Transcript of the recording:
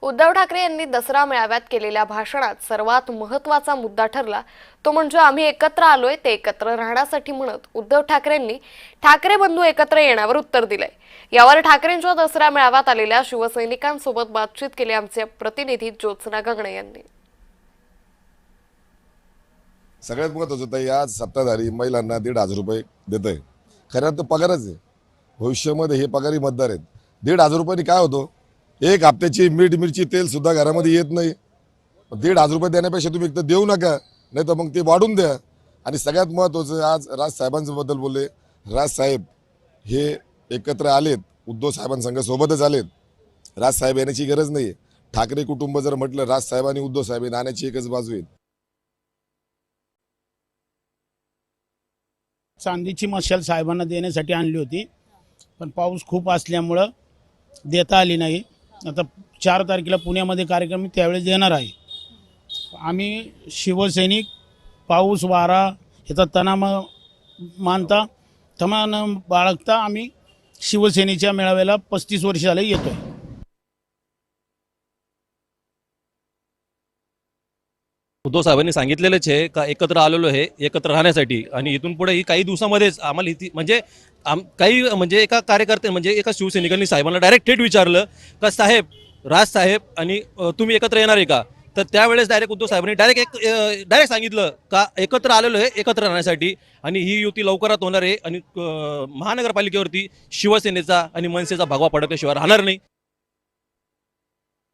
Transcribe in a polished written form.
उद्धव ठाकरे यांनी दसरा मेळाव्यात केलेल्या भाषणात सर्वात महत्त्वाचा मुद्दा ठरला तो म्हणजे आम्ही एकत्र आलोय ते एकत्र राहण्यासाठी म्हणत उद्धव ठाकरेंनी ठाकरे बंधू एकत्र येण्यावर उत्तर दिलंय। यावर ठाकरेंच्या दसरा मेळाव्यात आलेल्या शिवसैनिकांसोबत बातचीत केली आमचे प्रतिनिधी ज्योत्सना गगणे यांनी। सगळ्यात महत्त्वाचं तर या सत्ताधारी महिलांना 1,500 रुपये देत आहे। खरं तर पगारच आहे, भविष्यामध्ये हे पगारी मतदार आहेत। 1,500 रुपयांनी काय होतं? एक हप्त्याची मीठ मिरची तेल सुद्धा घरामध्ये येत नाही। 1,500 रुपये देण्यापेक्षा तुम्ही एक तर देऊ नका, नाही तर मग ते वाढून द्या। आणि सगळ्यात महत्त्वाचं आज राजसाहेबांबद्दल बोलले। राजसाहेब हे एकत्र आलेत, उद्धव साहेबांसंग सोबतच आलेत। राजसाहेब येण्याची गरज नाही। ठाकरे कुटुंब जर म्हटलं राजसाहेब आणि उद्धव साहेब नाण्याची एकच बाजू आहे। चांदीची मशाल साहेबांना देण्यासाठी आणली होती, पण पाऊस खूप असल्यामुळं देता आली नाही। आता 4 तारखेला पुण्यामध्ये कार्यक्रम त्यावेळेस देणार आहे। आम्ही शिवसैनिक पाऊस वारा याचा तणाव मानता तमान बाळगता आम्ही शिवसेनेच्या मेळाव्याला 35 वर्ष झाले येतोय। उद्धव साहेबांनी सांगितलेलंच आहे का एकत्र आलेलो आहे एकत्र राहण्यासाठी, आणि इथून पुढे ही काही दिवसामध्येच आम्हाला म्हणजे काही म्हणजे एका कार्यकर्ते म्हणजे एका शिवसैनिकांनी साहेबांना डायरेक्ट थेट विचारलं का साहेब राजसाहेब आणि तुम्ही एकत्र येणार आहे का? तर त्यावेळेस डायरेक्ट उद्धव साहेबांनी डायरेक्ट सांगितलं का एकत्र आलेलो आहे एकत्र राहण्यासाठी, आणि ही युती लवकरात होणार आहे आणि महानगरपालिकेवरती शिवसेनेचा आणि मनसेचा भगवा पडकल्याशिवाय राहणार नाही।